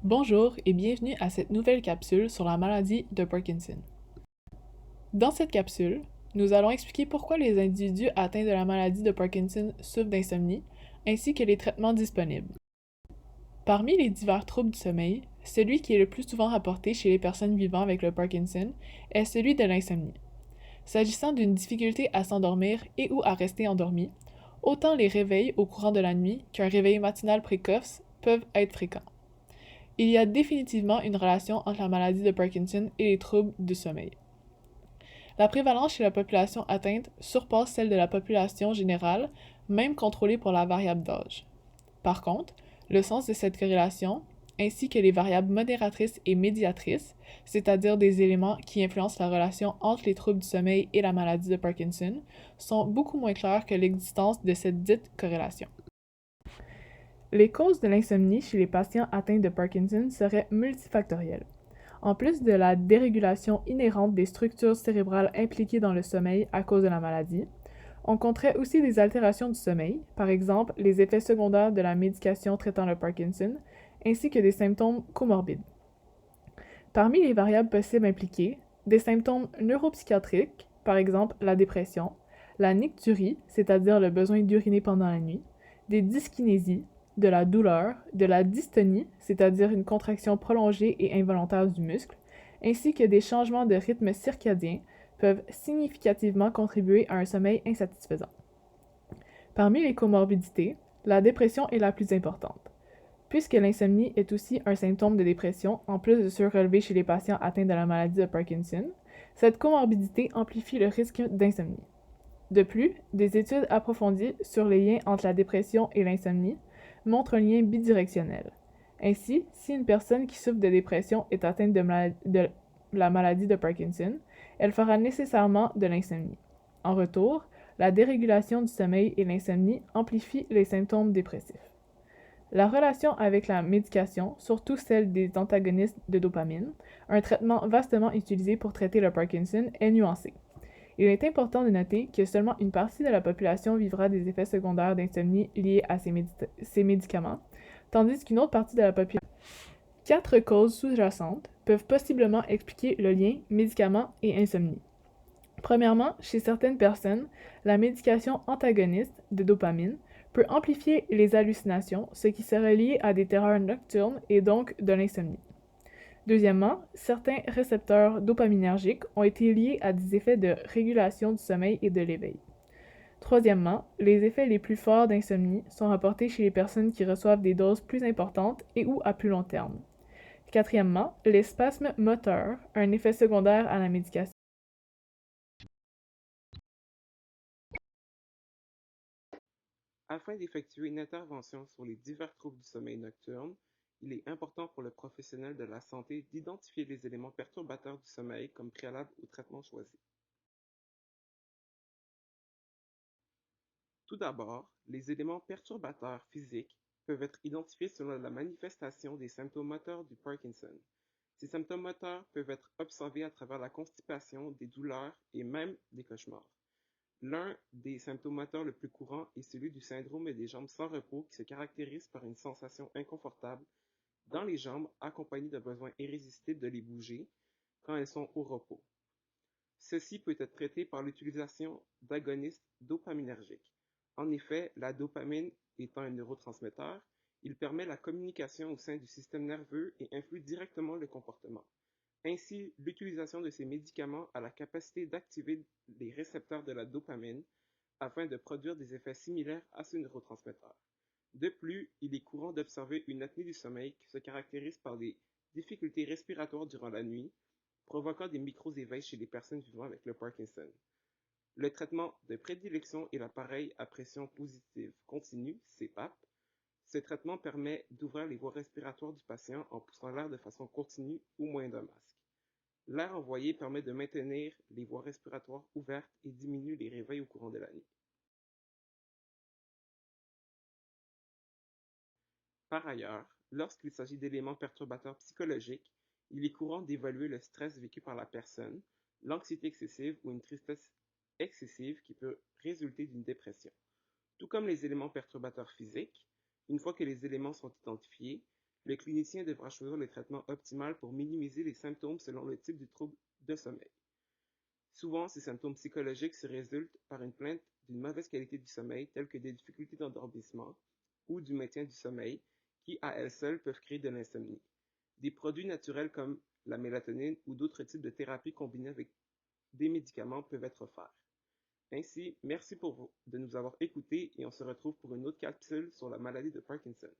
Bonjour et bienvenue à cette nouvelle capsule sur la maladie de Parkinson. Dans cette capsule, nous allons expliquer pourquoi les individus atteints de la maladie de Parkinson souffrent d'insomnie, ainsi que les traitements disponibles. Parmi les divers troubles du sommeil, celui qui est le plus souvent rapporté chez les personnes vivant avec le Parkinson est celui de l'insomnie. S'agissant d'une difficulté à s'endormir et ou à rester endormi, autant les réveils au courant de la nuit qu'un réveil matinal précoce peuvent être fréquents. Il y a définitivement une relation entre la maladie de Parkinson et les troubles du sommeil. La prévalence chez la population atteinte surpasse celle de la population générale, même contrôlée pour la variable d'âge. Par contre, le sens de cette corrélation, ainsi que les variables modératrices et médiatrices, c'est-à-dire des éléments qui influencent la relation entre les troubles du sommeil et la maladie de Parkinson, sont beaucoup moins clairs que l'existence de cette dite corrélation. Les causes de l'insomnie chez les patients atteints de Parkinson seraient multifactorielles. En plus de la dérégulation inhérente des structures cérébrales impliquées dans le sommeil à cause de la maladie, on compterait aussi des altérations du sommeil, par exemple les effets secondaires de la médication traitant le Parkinson, ainsi que des symptômes comorbides. Parmi les variables possibles impliquées, des symptômes neuropsychiatriques, par exemple la dépression, la nicturie, c'est-à-dire le besoin d'uriner pendant la nuit, des dyskinésies, de la douleur, de la dystonie, c'est-à-dire une contraction prolongée et involontaire du muscle, ainsi que des changements de rythme circadien peuvent significativement contribuer à un sommeil insatisfaisant. Parmi les comorbidités, la dépression est la plus importante. Puisque l'insomnie est aussi un symptôme de dépression, en plus de se relever chez les patients atteints de la maladie de Parkinson, cette comorbidité amplifie le risque d'insomnie. De plus, des études approfondies sur les liens entre la dépression et l'insomnie montrent un lien bidirectionnel. Ainsi, si une personne qui souffre de dépression est atteinte de la maladie de Parkinson, elle fera nécessairement de l'insomnie. En retour, la dérégulation du sommeil et l'insomnie amplifient les symptômes dépressifs. La relation avec la médication, surtout celle des antagonistes de dopamine, un traitement vastement utilisé pour traiter le Parkinson, est nuancée. Il est important de noter que seulement une partie de la population vivra des effets secondaires d'insomnie liés à ces médicaments, tandis qu'une autre partie de la population. Quatre causes sous-jacentes peuvent possiblement expliquer le lien médicament et insomnie. Premièrement, chez certaines personnes, la médication antagoniste de dopamine peut amplifier les hallucinations, ce qui serait lié à des terreurs nocturnes et donc de l'insomnie. Deuxièmement, certains récepteurs dopaminergiques ont été liés à des effets de régulation du sommeil et de l'éveil. Troisièmement, les effets les plus forts d'insomnie sont rapportés chez les personnes qui reçoivent des doses plus importantes et ou à plus long terme. Quatrièmement, les spasmes moteurs, un effet secondaire à la médication. Afin d'effectuer une intervention sur les divers troubles du sommeil nocturne, il est important pour le professionnel de la santé d'identifier les éléments perturbateurs du sommeil comme préalable au traitement choisi. Tout d'abord, les éléments perturbateurs physiques peuvent être identifiés selon la manifestation des symptômes moteurs du Parkinson. Ces symptômes moteurs peuvent être observés à travers la constipation, des douleurs et même des cauchemars. L'un des symptômes moteurs le plus courant est celui du syndrome des jambes sans repos qui se caractérise par une sensation inconfortable dans les jambes accompagnée d'un besoin irrésistible de les bouger quand elles sont au repos. Ceci peut être traité par l'utilisation d'agonistes dopaminergiques. En effet, la dopamine étant un neurotransmetteur, il permet la communication au sein du système nerveux et influe directement le comportement. Ainsi, l'utilisation de ces médicaments a la capacité d'activer les récepteurs de la dopamine afin de produire des effets similaires à ce neurotransmetteur. De plus, il est courant d'observer une apnée du sommeil qui se caractérise par des difficultés respiratoires durant la nuit, provoquant des micro-éveils chez les personnes vivant avec le Parkinson. Le traitement de prédilection est l'appareil à pression positive continue, CPAP. Ce traitement permet d'ouvrir les voies respiratoires du patient en poussant l'air de façon continue ou moins d'un masque. L'air envoyé permet de maintenir les voies respiratoires ouvertes et diminue les réveils au courant de la nuit. Par ailleurs, lorsqu'il s'agit d'éléments perturbateurs psychologiques, il est courant d'évaluer le stress vécu par la personne, l'anxiété excessive ou une tristesse excessive qui peut résulter d'une dépression. Tout comme les éléments perturbateurs physiques, une fois que les éléments sont identifiés, Le clinicien devra choisir le traitement optimal pour minimiser les symptômes selon le type du trouble de sommeil. Souvent, ces symptômes psychologiques se résultent par une plainte d'une mauvaise qualité du sommeil, telles que des difficultés d'endormissement ou du maintien du sommeil, qui à elles seules peuvent créer de l'insomnie. Des produits naturels comme la mélatonine ou d'autres types de thérapies combinées avec des médicaments peuvent être offerts. Ainsi, merci de nous avoir écoutés et on se retrouve pour une autre capsule sur la maladie de Parkinson.